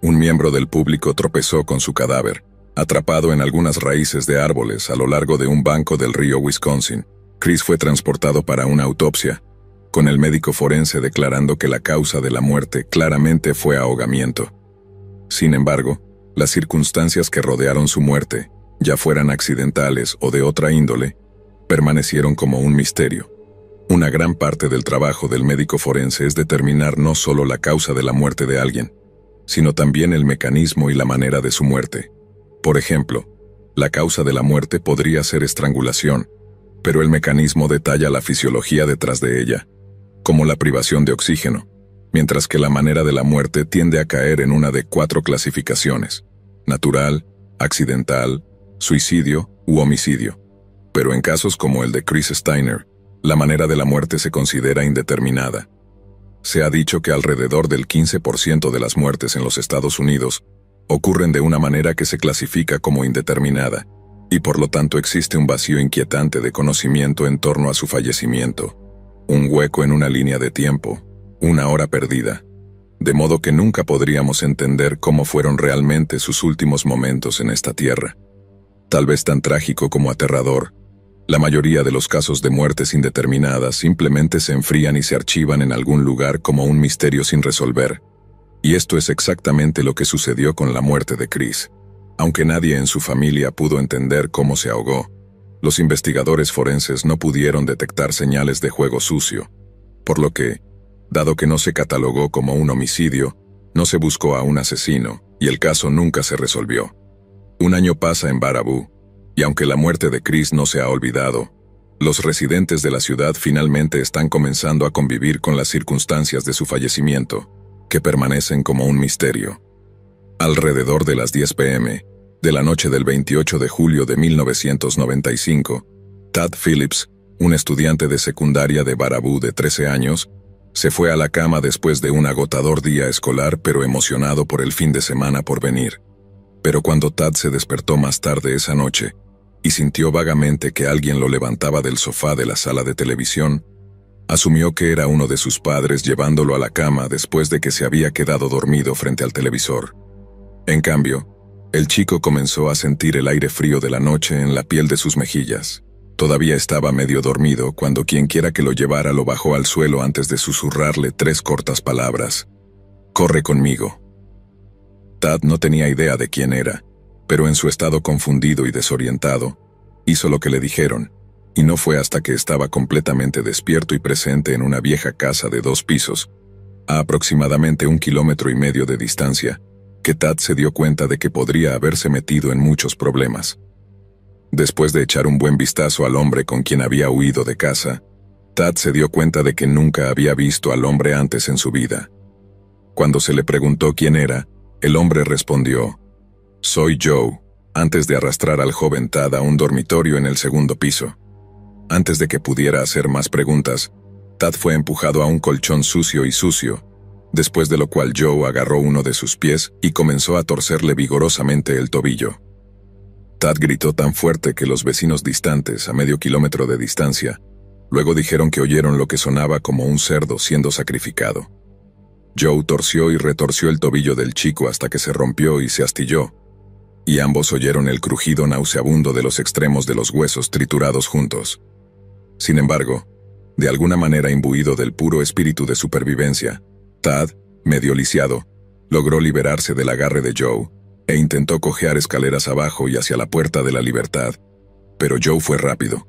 Un miembro del público tropezó con su cadáver, atrapado en algunas raíces de árboles a lo largo de un banco del río Wisconsin. Chris fue transportado para una autopsia, con el médico forense declarando que la causa de la muerte claramente fue ahogamiento. Sin embargo, las circunstancias que rodearon su muerte, ya fueran accidentales o de otra índole, permanecieron como un misterio. Una gran parte del trabajo del médico forense es determinar no solo la causa de la muerte de alguien, sino también el mecanismo y la manera de su muerte. Por ejemplo, la causa de la muerte podría ser estrangulación, pero el mecanismo detalla la fisiología detrás de ella, como la privación de oxígeno, mientras que la manera de la muerte tiende a caer en una de 4 clasificaciones: natural, accidental, suicidio u homicidio. Pero en casos como el de Chris Steiner, la manera de la muerte se considera indeterminada. Se ha dicho que alrededor del 15% de las muertes en los Estados Unidos ocurren de una manera que se clasifica como indeterminada, y por lo tanto existe un vacío inquietante de conocimiento en torno a su fallecimiento. Un hueco en una línea de tiempo, una hora perdida, de modo que nunca podríamos entender cómo fueron realmente sus últimos momentos en esta tierra. Tal vez tan trágico como aterrador, la mayoría de los casos de muertes indeterminadas simplemente se enfrían y se archivan en algún lugar como un misterio sin resolver. Y esto es exactamente lo que sucedió con la muerte de Chris. Aunque nadie en su familia pudo entender cómo se ahogó, los investigadores forenses no pudieron detectar señales de juego sucio, por lo que, dado que no se catalogó como un homicidio, no se buscó a un asesino, y el caso nunca se resolvió. Un año pasa en Baraboo, y aunque la muerte de Chris no se ha olvidado, los residentes de la ciudad finalmente están comenzando a convivir con las circunstancias de su fallecimiento, que permanecen como un misterio. Alrededor de las 10 p.m., de la noche del 28 de julio de 1995, Tad Phillips, un estudiante de secundaria de Baraboo de 13 años, se fue a la cama después de un agotador día escolar pero emocionado por el fin de semana por venir. Pero cuando Tad se despertó más tarde esa noche y sintió vagamente que alguien lo levantaba del sofá de la sala de televisión, asumió que era uno de sus padres llevándolo a la cama después de que se había quedado dormido frente al televisor. En cambio, el chico comenzó a sentir el aire frío de la noche en la piel de sus mejillas. Todavía estaba medio dormido cuando quienquiera que lo llevara lo bajó al suelo antes de susurrarle 3 cortas palabras: «Corre conmigo». Tad no tenía idea de quién era, pero en su estado confundido y desorientado, hizo lo que le dijeron, y no fue hasta que estaba completamente despierto y presente en una vieja casa de 2 pisos, a aproximadamente 1,5 kilómetros de distancia, que Tad se dio cuenta de que podría haberse metido en muchos problemas. Después de echar un buen vistazo al hombre con quien había huido de casa, Tad se dio cuenta de que nunca había visto al hombre antes en su vida. Cuando se le preguntó quién era, el hombre respondió: «Soy Joe», antes de arrastrar al joven Tad a un dormitorio en el 2º piso. Antes de que pudiera hacer más preguntas, Tad fue empujado a un colchón sucio, después de lo cual Joe agarró uno de sus pies y comenzó a torcerle vigorosamente el tobillo. Tad gritó tan fuerte que los vecinos distantes, a medio kilómetro de distancia, luego dijeron que oyeron lo que sonaba como un cerdo siendo sacrificado. Joe torció y retorció el tobillo del chico hasta que se rompió y se astilló, y ambos oyeron el crujido nauseabundo de los extremos de los huesos triturados juntos. Sin embargo, de alguna manera imbuido del puro espíritu de supervivencia, Tad, medio lisiado, logró liberarse del agarre de Joe e intentó cojear escaleras abajo y hacia la puerta de la libertad, pero Joe fue rápido.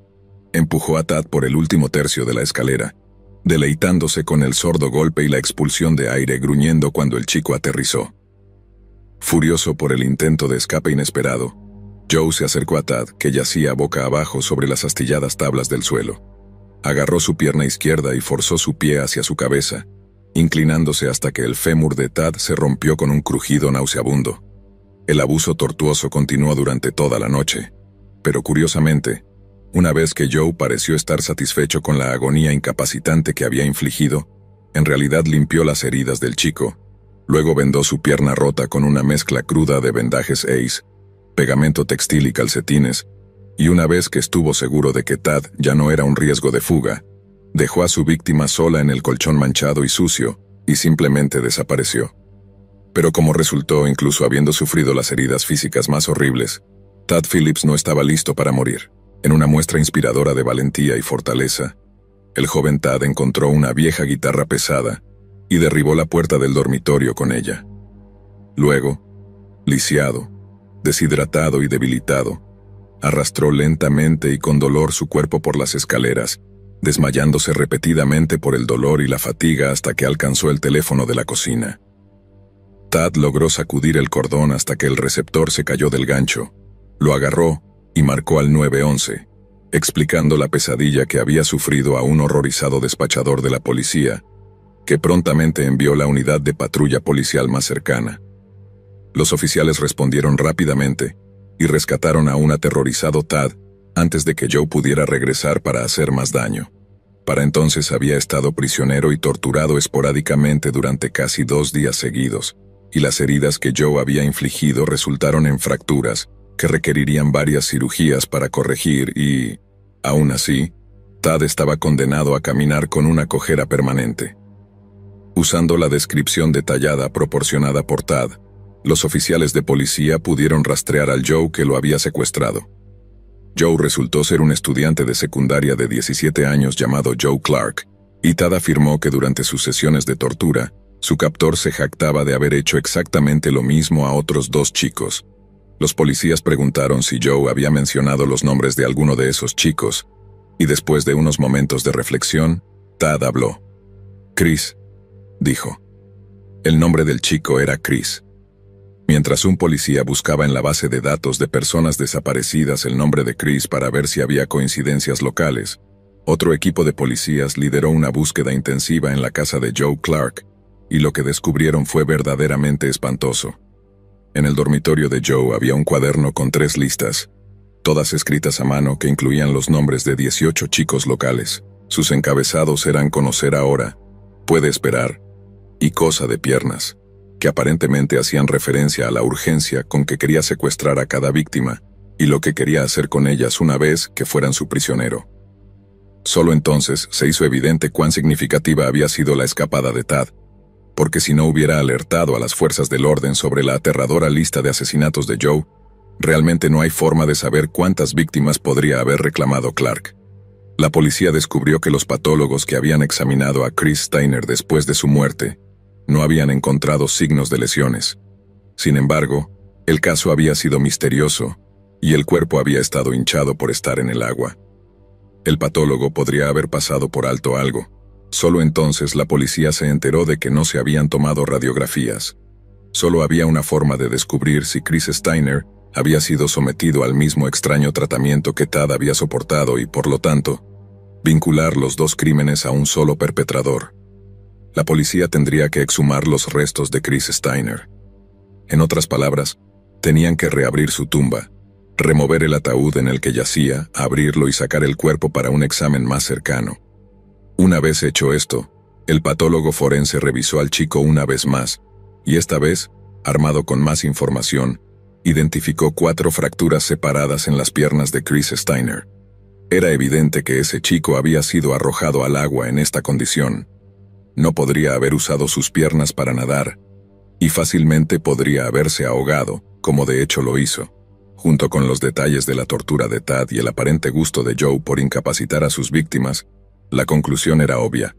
Empujó a Tad por el último tercio de la escalera, deleitándose con el sordo golpe y la expulsión de aire gruñendo cuando el chico aterrizó. Furioso por el intento de escape inesperado, Joe se acercó a Tad, que yacía boca abajo sobre las astilladas tablas del suelo. Agarró su pierna izquierda y forzó su pie hacia su cabeza, inclinándose hasta que el fémur de Tad se rompió con un crujido nauseabundo. El abuso tortuoso continuó durante toda la noche, pero curiosamente, una vez que Joe pareció estar satisfecho con la agonía incapacitante que había infligido, en realidad limpió las heridas del chico, luego vendó su pierna rota con una mezcla cruda de vendajes Ace, pegamento textil y calcetines, y una vez que estuvo seguro de que Tad ya no era un riesgo de fuga, dejó a su víctima sola en el colchón manchado y sucio, y simplemente desapareció. Pero como resultó, incluso habiendo sufrido las heridas físicas más horribles, Tad Phillips no estaba listo para morir. En una muestra inspiradora de valentía y fortaleza, el joven Tad encontró una vieja guitarra pesada y derribó la puerta del dormitorio con ella. Luego, lisiado, deshidratado y debilitado, arrastró lentamente y con dolor su cuerpo por las escaleras, desmayándose repetidamente por el dolor y la fatiga hasta que alcanzó el teléfono de la cocina. Tad logró sacudir el cordón hasta que el receptor se cayó del gancho, lo agarró y marcó al 911, explicando la pesadilla que había sufrido a un horrorizado despachador de la policía, que prontamente envió la unidad de patrulla policial más cercana. Los oficiales respondieron rápidamente y rescataron a un aterrorizado Tad antes de que Joe pudiera regresar para hacer más daño. Para entonces había estado prisionero y torturado esporádicamente durante casi 2 días seguidos, y las heridas que Joe había infligido resultaron en fracturas que requerirían varias cirugías para corregir y, aún así, Tad estaba condenado a caminar con una cojera permanente. Usando la descripción detallada proporcionada por Tad, los oficiales de policía pudieron rastrear al Joe que lo había secuestrado. Joe resultó ser un estudiante de secundaria de 17 años llamado Joe Clark, y Tad afirmó que durante sus sesiones de tortura, su captor se jactaba de haber hecho exactamente lo mismo a otros 2 chicos. Los policías preguntaron si Joe había mencionado los nombres de alguno de esos chicos, y después de unos momentos de reflexión, Tad habló. «Chris», dijo. El nombre del chico era Chris. Mientras un policía buscaba en la base de datos de personas desaparecidas el nombre de Chris para ver si había coincidencias locales, otro equipo de policías lideró una búsqueda intensiva en la casa de Joe Clark, y lo que descubrieron fue verdaderamente espantoso. En el dormitorio de Joe había un cuaderno con 3 listas, todas escritas a mano que incluían los nombres de 18 chicos locales. Sus encabezados eran «Conocer ahora», «Puede esperar» y «Cosa de piernas», que aparentemente hacían referencia a la urgencia con que quería secuestrar a cada víctima y lo que quería hacer con ellas una vez que fueran su prisionero. Solo entonces se hizo evidente cuán significativa había sido la escapada de Tad, porque si no hubiera alertado a las fuerzas del orden sobre la aterradora lista de asesinatos de Joe, realmente no hay forma de saber cuántas víctimas podría haber reclamado Clark. La policía descubrió que los patólogos que habían examinado a Chris Steiner después de su muerte no habían encontrado signos de lesiones. Sin embargo, el caso había sido misterioso y el cuerpo había estado hinchado por estar en el agua. El patólogo podría haber pasado por alto algo. Solo entonces la policía se enteró de que no se habían tomado radiografías. Solo había una forma de descubrir si Chris Steiner había sido sometido al mismo extraño tratamiento que Tad había soportado y, por lo tanto, vincular los dos crímenes a un solo perpetrador. La policía tendría que exhumar los restos de Chris Steiner. En otras palabras, tenían que reabrir su tumba, remover el ataúd en el que yacía, abrirlo y sacar el cuerpo para un examen más cercano. Una vez hecho esto, el patólogo forense revisó al chico una vez más, y esta vez, armado con más información, identificó 4 fracturas separadas en las piernas de Chris Steiner. Era evidente que ese chico había sido arrojado al agua en esta condición. No podría haber usado sus piernas para nadar, y fácilmente podría haberse ahogado, como de hecho lo hizo. Junto con los detalles de la tortura de Tad y el aparente gusto de Joe por incapacitar a sus víctimas, la conclusión era obvia.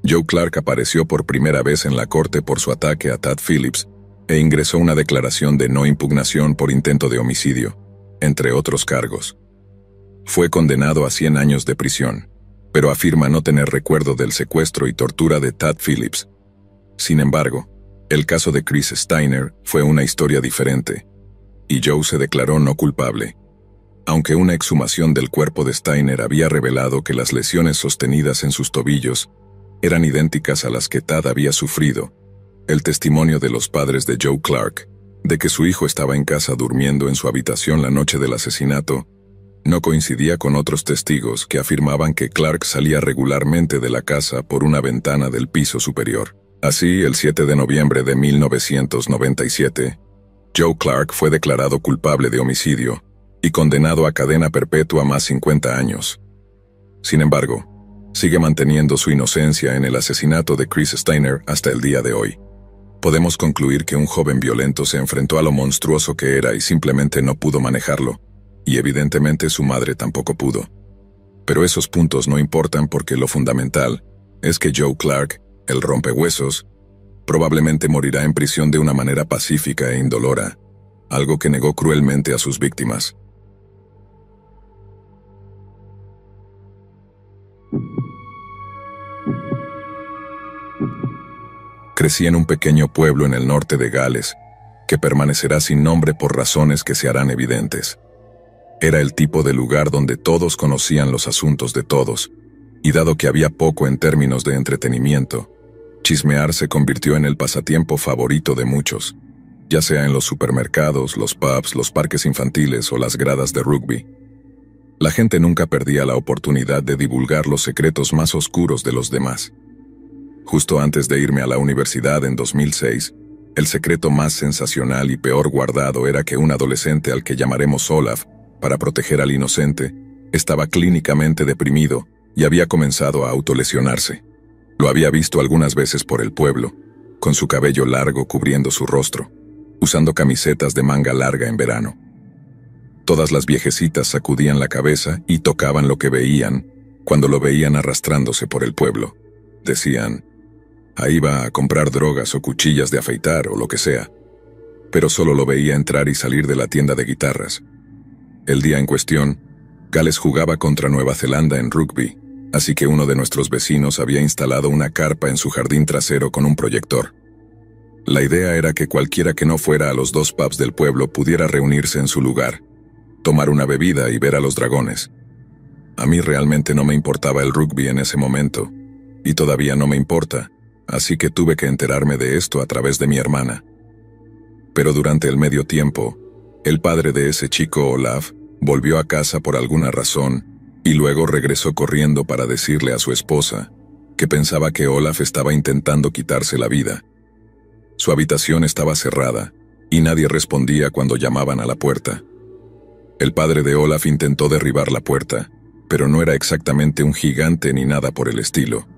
Joe Clark apareció por primera vez en la corte por su ataque a Tad Phillips e ingresó una declaración de no impugnación por intento de homicidio, entre otros cargos. Fue condenado a 100 años de prisión, pero afirma no tener recuerdo del secuestro y tortura de Tad Phillips. Sin embargo, el caso de Chris Steiner fue una historia diferente, y Joe se declaró no culpable. Aunque una exhumación del cuerpo de Steiner había revelado que las lesiones sostenidas en sus tobillos eran idénticas a las que Tad había sufrido, el testimonio de los padres de Joe Clark, de que su hijo estaba en casa durmiendo en su habitación la noche del asesinato, no coincidía con otros testigos que afirmaban que Clark salía regularmente de la casa por una ventana del piso superior. Así, el 7 de noviembre de 1997, Joe Clark fue declarado culpable de homicidio y condenado a cadena perpetua más 50 años. Sin embargo, sigue manteniendo su inocencia en el asesinato de Chris Steiner hasta el día de hoy. Podemos concluir que un joven violento se enfrentó a lo monstruoso que era y simplemente no pudo manejarlo, y evidentemente su madre tampoco pudo. Pero esos puntos no importan porque lo fundamental es que Joe Clark, el rompehuesos, probablemente morirá en prisión de una manera pacífica e indolora, algo que negó cruelmente a sus víctimas. Crecí en un pequeño pueblo en el norte de Gales, que permanecerá sin nombre por razones que se harán evidentes. Era el tipo de lugar donde todos conocían los asuntos de todos, y dado que había poco en términos de entretenimiento, chismear se convirtió en el pasatiempo favorito de muchos, ya sea en los supermercados, los pubs, los parques infantiles o las gradas de rugby. La gente nunca perdía la oportunidad de divulgar los secretos más oscuros de los demás. Justo antes de irme a la universidad en 2006, el secreto más sensacional y peor guardado era que un adolescente al que llamaremos Olaf, para proteger al inocente, estaba clínicamente deprimido y había comenzado a autolesionarse. Lo había visto algunas veces por el pueblo, con su cabello largo cubriendo su rostro, usando camisetas de manga larga en verano. Todas las viejecitas sacudían la cabeza y tocaban lo que veían cuando lo veían arrastrándose por el pueblo. Decían, ahí va a comprar drogas o cuchillas de afeitar o lo que sea, pero solo lo veía entrar y salir de la tienda de guitarras. El día en cuestión, Gales jugaba contra Nueva Zelanda en rugby, así que uno de nuestros vecinos había instalado una carpa en su jardín trasero con un proyector. La idea era que cualquiera que no fuera a los 2 pubs del pueblo pudiera reunirse en su lugar, tomar una bebida y ver a los dragones. A mí realmente no me importaba el rugby en ese momento, y todavía no me importa, así que tuve que enterarme de esto a través de mi hermana. Pero durante el medio tiempo, el padre de ese chico Olaf volvió a casa por alguna razón y luego regresó corriendo para decirle a su esposa que pensaba que Olaf estaba intentando quitarse la vida. Su habitación estaba cerrada y nadie respondía cuando llamaban a la puerta. El padre de Olaf intentó derribar la puerta, pero no era exactamente un gigante ni nada por el estilo,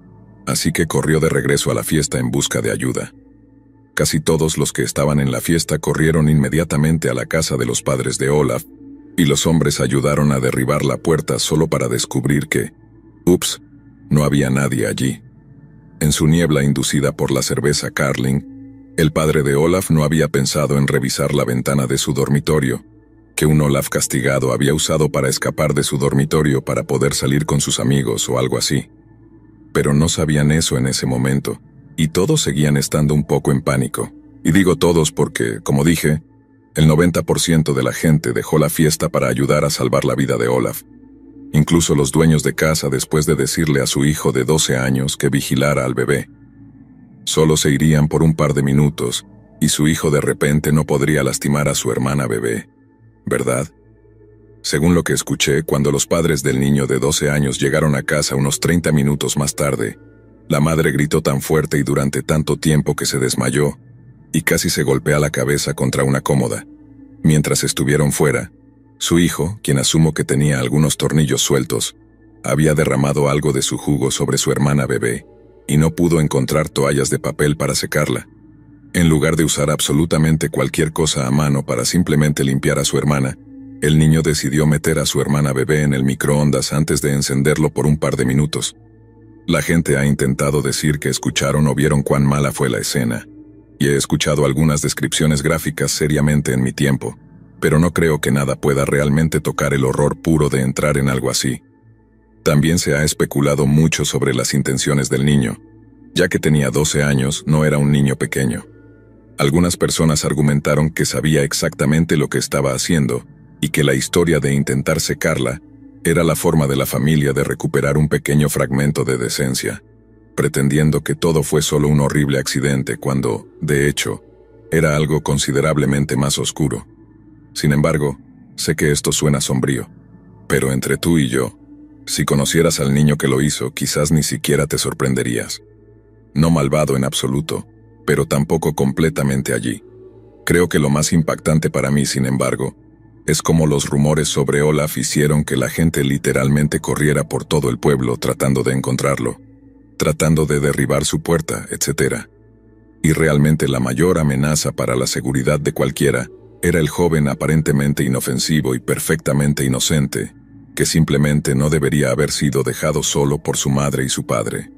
así que corrió de regreso a la fiesta en busca de ayuda. Casi todos los que estaban en la fiesta corrieron inmediatamente a la casa de los padres de Olaf, y los hombres ayudaron a derribar la puerta solo para descubrir que, ups, no había nadie allí. En su niebla inducida por la cerveza Carling, el padre de Olaf no había pensado en revisar la ventana de su dormitorio, que un Olaf castigado había usado para escapar de su dormitorio para poder salir con sus amigos o algo así. Pero no sabían eso en ese momento, y todos seguían estando un poco en pánico. Y digo todos porque, como dije, el 90% de la gente dejó la fiesta para ayudar a salvar la vida de Olaf. Incluso los dueños de casa después de decirle a su hijo de 12 años que vigilara al bebé. Solo se irían por un par de minutos, y su hijo de repente no podría lastimar a su hermana bebé, ¿verdad? Según lo que escuché, cuando los padres del niño de 12 años llegaron a casa unos 30 minutos más tarde, la madre gritó tan fuerte y durante tanto tiempo que se desmayó, y casi se golpea la cabeza contra una cómoda. Mientras estuvieron fuera, su hijo, quien asumo que tenía algunos tornillos sueltos, había derramado algo de su jugo sobre su hermana bebé, y no pudo encontrar toallas de papel para secarla. En lugar de usar absolutamente cualquier cosa a mano para simplemente limpiar a su hermana, el niño decidió meter a su hermana bebé en el microondas antes de encenderlo por un par de minutos. La gente ha intentado decir que escucharon o vieron cuán mala fue la escena, y he escuchado algunas descripciones gráficas seriamente en mi tiempo, pero no creo que nada pueda realmente tocar el horror puro de entrar en algo así. También se ha especulado mucho sobre las intenciones del niño, ya que tenía 12 años, no era un niño pequeño. Algunas personas argumentaron que sabía exactamente lo que estaba haciendo, y que la historia de intentar secarla era la forma de la familia de recuperar un pequeño fragmento de decencia, pretendiendo que todo fue solo un horrible accidente cuando, de hecho, era algo considerablemente más oscuro. Sin embargo, sé que esto suena sombrío, pero entre tú y yo, si conocieras al niño que lo hizo, quizás ni siquiera te sorprenderías. No malvado en absoluto, pero tampoco completamente allí. Creo que lo más impactante para mí, sin embargo, es cómo los rumores sobre Olaf hicieron que la gente literalmente corriera por todo el pueblo tratando de encontrarlo, tratando de derribar su puerta, etc. Y realmente la mayor amenaza para la seguridad de cualquiera era el joven aparentemente inofensivo y perfectamente inocente, que simplemente no debería haber sido dejado solo por su madre y su padre.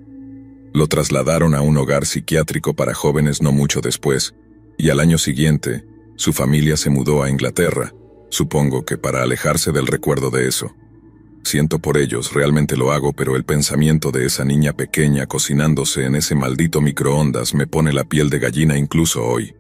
Lo trasladaron a un hogar psiquiátrico para jóvenes no mucho después, y al año siguiente, su familia se mudó a Inglaterra, supongo que para alejarse del recuerdo de eso. Siento por ellos, realmente lo hago, pero el pensamiento de esa niña pequeña cocinándose en ese maldito microondas me pone la piel de gallina incluso hoy.